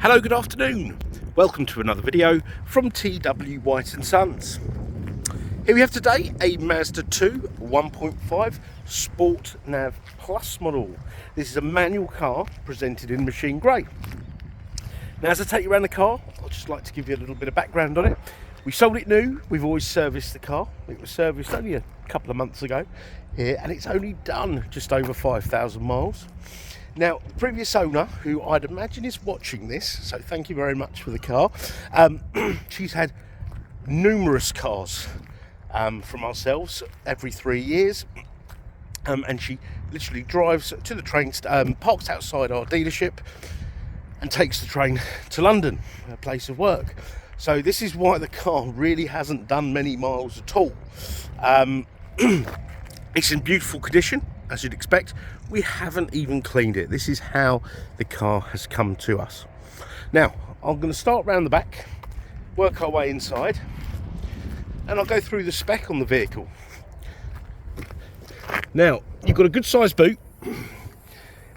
Hello, good afternoon. Welcome to another video from TW White & Sons. Here we have today a Mazda 2 1.5 Sport Nav Plus model. This is a manual car presented in machine grey. Now, as I take you around the car, I'd just like to give you a little bit of background on it. We sold it new. We've always serviced the car. It was serviced only a couple of months ago here, and it's only done just over 5,000 miles. Now, previous owner, who I'd imagine is watching this, so thank you very much for the car. She's had numerous cars from ourselves every 3 years, and she literally drives to the train, parks outside our dealership, and takes the train to London, her place of work. So this is why the car really hasn't done many miles at all. It's in beautiful condition, as you'd expect. We haven't even cleaned it. This is how the car has come to us. Now, I'm going to start round the back, work our way inside, and I'll go through the spec on the vehicle. Now, you've got a good sized boot,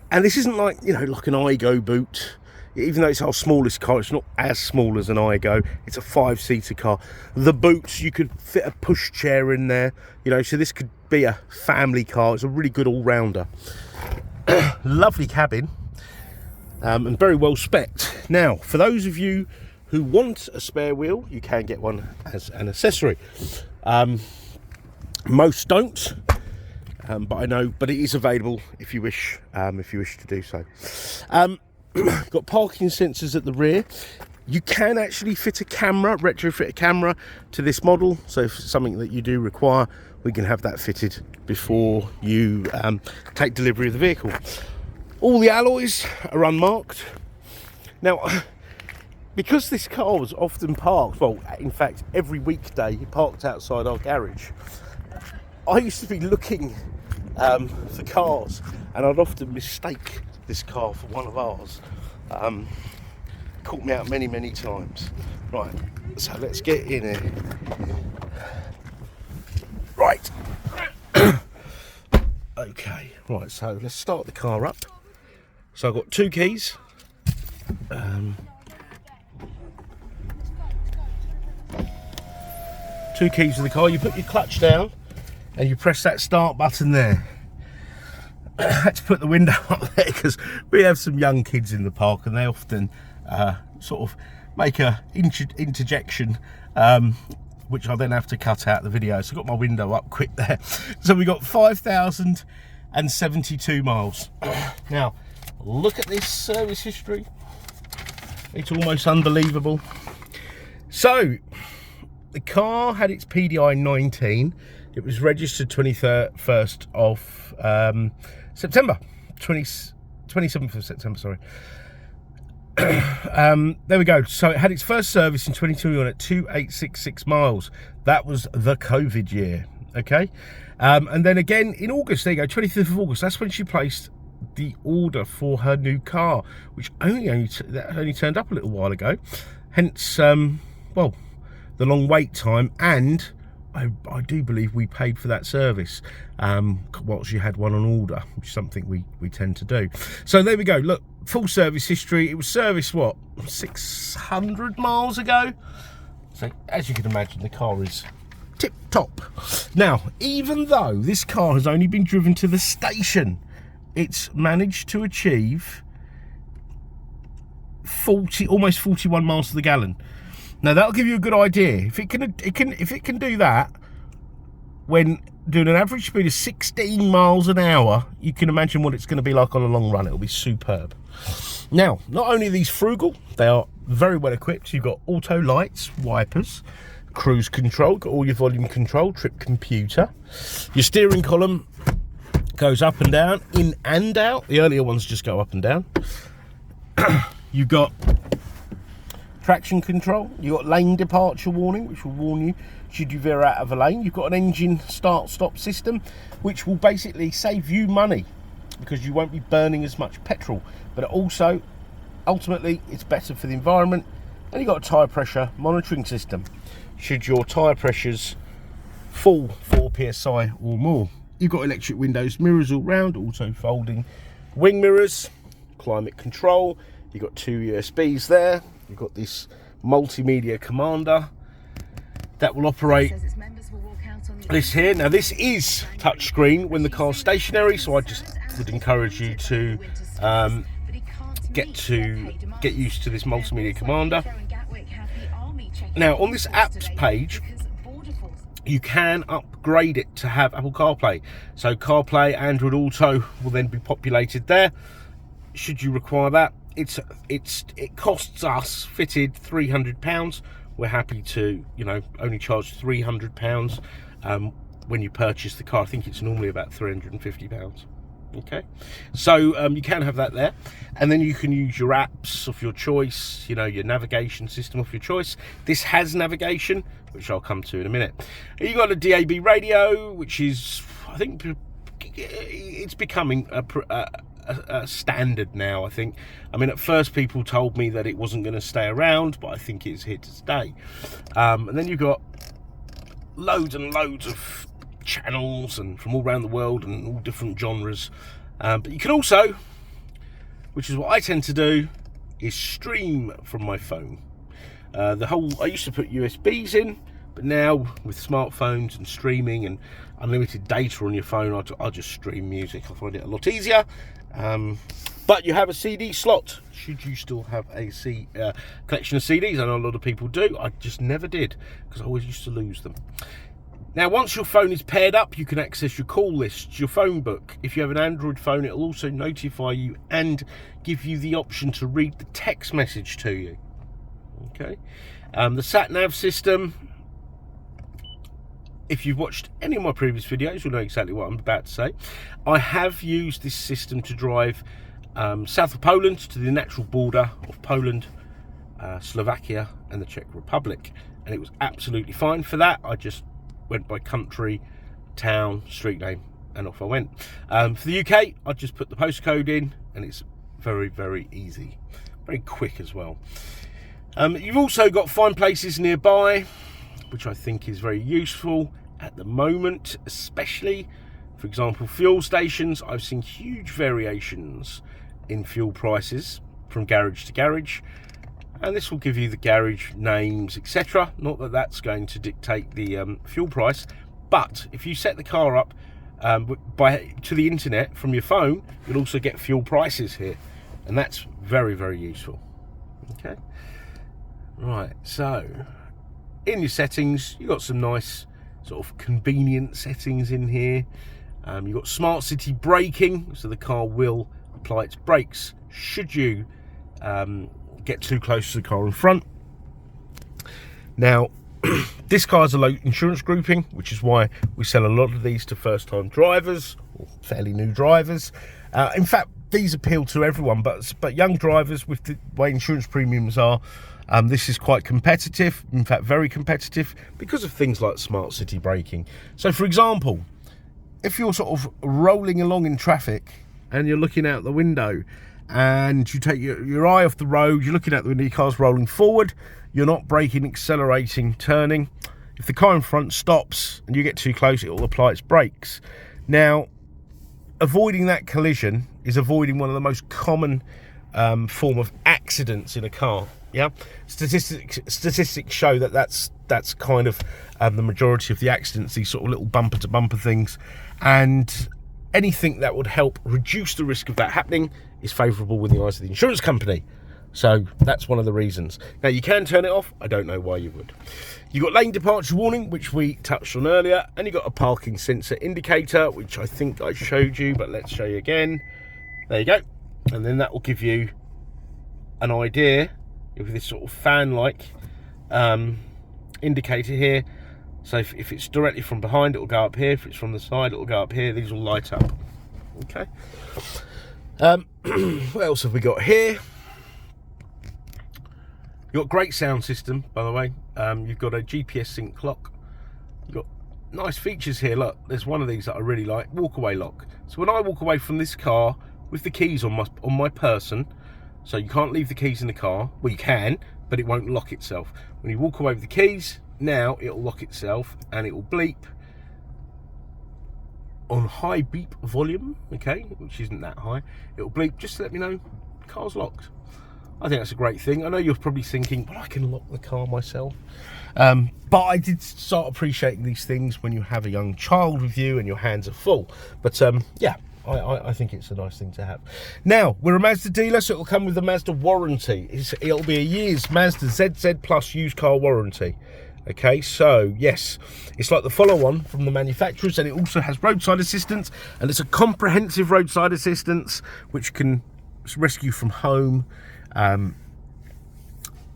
and this isn't like, like an iGo boot. Even though it's our smallest car, it's not as small as an iGo. It's a 5-seater car. The boots, you could fit a push chair in there, so this could be a family car. It's a really good all-rounder. Lovely cabin, and very well spec'd. Now, for those of you who want a spare wheel, you can get one as an accessory. Most don't, but it is available if you wish to do so. Got parking sensors at the rear. You can actually fit a camera, retrofit a camera to this model. So if it's something that you do require, we can have that fitted before you take delivery of the vehicle. All the alloys are unmarked. Now, because this car was often parked, well, in fact, every weekday parked outside our garage, I used to be looking for cars, and I'd often mistake this car for one of ours. Caught me out many times. Right, so let's get in here. Right. Okay, right, so let's start the car up. So I've got two keys. Two keys to the car. You put your clutch down and you press that start button there. I had to put the window up there because we have some young kids in the park, and they often sort of make a interjection, which I then have to cut out the video. So I got my window up quick there. So we got 5,072 miles. Now, look at this service history. It's almost unbelievable. So the car had its PDI 19. It was registered 21st of September, 27th of September, sorry. There we go. So it had its first service in 2021 at 2,866 miles. That was the COVID year, okay? And then again in August, there you go, 25th of August, that's when she placed the order for her new car, which only turned up a little while ago. Hence, well, the long wait time, and I do believe we paid for that service whilst you had one on order, which is something we tend to do. So there we go. Look, full service history. It was serviced, what, 600 miles ago? So as you can imagine, the car is tip top. Now, even though this car has only been driven to the station, it's managed to achieve almost 41 miles to the gallon. Now that'll give you a good idea. If it can do that when doing an average speed of 16 miles an hour, you can imagine what it's going to be like on a long run. It'll be superb. Now, not only are these frugal, they are very well equipped. You've got auto lights, wipers, cruise control, got all your volume control, trip computer. Your steering column goes up and down, in and out. The earlier ones just go up and down. You've got traction control. You've got lane departure warning, which will warn you should you veer out of a lane. You've got an engine start-stop system, which will basically save you money because you won't be burning as much petrol. But also, ultimately, it's better for the environment. And you've got a tyre pressure monitoring system. Should your tyre pressures fall 4 psi or more. You've got electric windows, mirrors all round, auto folding wing mirrors, climate control. You've got 2 USBs there. You've got this multimedia commander that will operate this here. Now this is touchscreen when the car's stationary, so I just would encourage you to get used to this multimedia commander. Now on this apps page, you can upgrade it to have Apple CarPlay. So CarPlay, Android Auto will then be populated there, should you require that. It costs us fitted £300. We're happy to, you know, only charge £300 when you purchase the car. I think it's normally about £350. Okay, so you can have that there, and then you can use your apps of your choice, you know, your navigation system of your choice. This has navigation, which I'll come to in a minute. You've got a DAB radio, which is, I think, it's becoming a standard now, I think. I mean, at first people told me that it wasn't going to stay around, but I think it's here to stay. And then you've got loads and loads of channels and from all around the world and all different genres, but you can also, which is what I tend to do, is stream from my phone. I used to put USBs in, but now with smartphones and streaming and unlimited data on your phone, I'll just stream music. I find it a lot easier. But you have a CD slot, should you still have a collection of CDs. I know a lot of people do. I just never did, because I always used to lose them. Now, once your phone is paired up, you can access your call lists, your phone book. If you have an Android phone, it'll also notify you and give you the option to read the text message to you. Okay. The Sat Nav system, if you've watched any of my previous videos, you'll know exactly what I'm about to say. I have used this system to drive south of Poland to the natural border of Poland, Slovakia and the Czech Republic, and it was absolutely fine for that. I just went by country, town, street name, and off I went. For the UK, I just put the postcode in, and it's very, very easy, very quick as well. You've also got find places nearby, which I think is very useful at the moment, especially, for example, fuel stations. I've seen huge variations in fuel prices from garage to garage, and this will give you the garage names, etc. Not that that's going to dictate the fuel price, but if you set the car up to the internet from your phone, you'll also get fuel prices here, and that's very, very useful. Okay, right, so in your settings, you've got some nice sort of convenient settings in here. You've got smart city braking, so the car will apply its brakes should you get too close to the car in front. Now, this car has a low insurance grouping, which is why we sell a lot of these to first-time drivers or fairly new drivers. In fact, these appeal to everyone, but young drivers, with the way insurance premiums are, this is quite competitive, in fact very competitive, because of things like smart city braking. So for example, if you're sort of rolling along in traffic and you're looking out the window and you take your eye off the road, you're looking out the window, your car's rolling forward, you're not braking, accelerating, turning. If the car in front stops and you get too close, it will apply its brakes. Now, avoiding that collision is avoiding one of the most common form of accidents in a car. Yeah, statistics show that that's kind of the majority of the accidents, these sort of little bumper to bumper things, and anything that would help reduce the risk of that happening is favourable in the eyes of the insurance company. So that's one of the reasons. Now, you can turn it off. I don't know why you would. You've got lane departure warning, which we touched on earlier, and you've got a parking sensor indicator, which I think I showed you, but let's show you again. There you go. And then that will give you an idea with this sort of fan-like indicator here. So if it's directly from behind, it will go up here. If it's from the side, it will go up here. These will light up. Okay. What else have we got here? You've got great sound system, by the way. You've got a GPS sync clock. You've got nice features here. Look, there's one of these that I really like, walk away lock. So when I walk away from this car with the keys on my person, so you can't leave the keys in the car. Well, you can, but it won't lock itself. When you walk away with the keys, now it'll lock itself and it will bleep on high beep volume, okay, which isn't that high. It'll bleep just to let me know the car's locked. I think that's a great thing. I know you're probably thinking, well, I can lock the car myself. But I did start appreciating these things when you have a young child with you and your hands are full. But yeah, I think it's a nice thing to have. Now, we're a Mazda dealer, so it'll come with a Mazda warranty. It'll be a year's Mazda ZZ Plus used car warranty. Okay, so yes, it's like the follow-on from the manufacturers, and it also has roadside assistance, and it's a comprehensive roadside assistance which can rescue from home.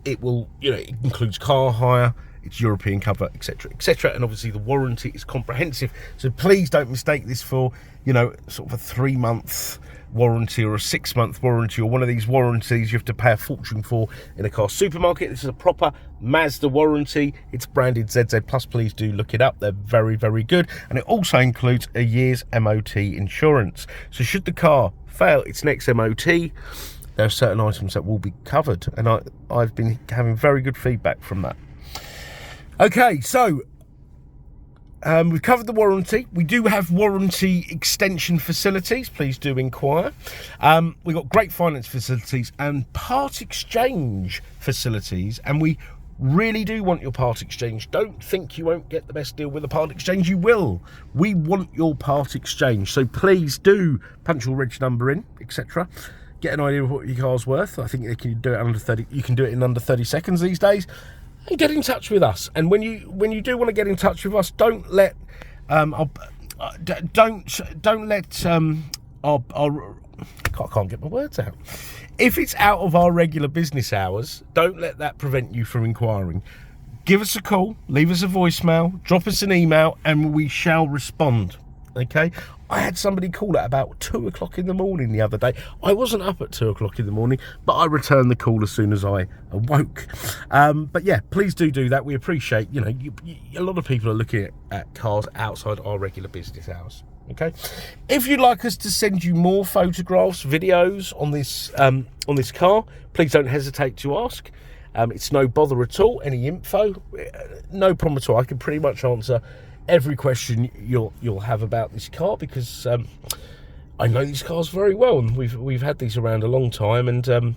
It will, you know, it includes car hire, it's European cover, etc., etc., and obviously the warranty is comprehensive. So please don't mistake this for, you know, sort of a 3-month warranty or a 6-month warranty or one of these warranties you have to pay a fortune for in a car supermarket. This is a proper Mazda warranty. It's branded ZZ Plus. Please do look it up. They're very, very good, and it also includes a year's MOT insurance. So should the car fail its next MOT, there are certain items that will be covered, and I've been having very good feedback from that. Okay, so we've covered the warranty. We do have warranty extension facilities. Please do inquire. We've got great finance facilities and part exchange facilities, and we really do want your part exchange. Don't think you won't get the best deal with a part exchange. You will. We want your part exchange. So please do punch your reg number in, etc. Get an idea of what your car's worth. I think they can do it under 30. You can do it in under 30 seconds these days. And get in touch with us. And when you do want to get in touch with us, don't let I can't get my words out. If it's out of our regular business hours, don't let that prevent you from inquiring. Give us a call, leave us a voicemail, drop us an email, and we shall respond. Okay, I had somebody call at about 2 o'clock in the morning the other day. I wasn't up at 2 o'clock in the morning, but I returned the call as soon as I awoke. But yeah, please do that. We appreciate, you know, a lot of people are looking at cars outside our regular business hours. Okay, if you'd like us to send you more photographs, videos on this car, please don't hesitate to ask. It's no bother at all. Any info, no problem at all. I can pretty much answer every question you'll have about this car, because I know these cars very well, and we've had these around a long time, and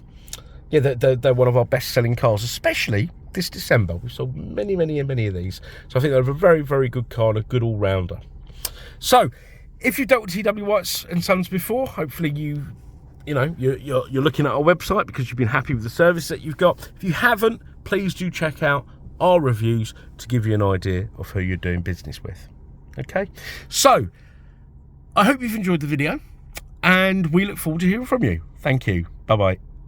yeah, they're one of our best-selling cars, especially this December. We sold many of these, so I think they're a very, very good car and a good all-rounder. So, if you've dealt with TW Whites and Sons before, hopefully you're looking at our website because you've been happy with the service that you've got. If you haven't, please do check out our reviews to give you an idea of who you're doing business with. Okay, so I hope you've enjoyed the video, and we look forward to hearing from you. Thank you. Bye bye.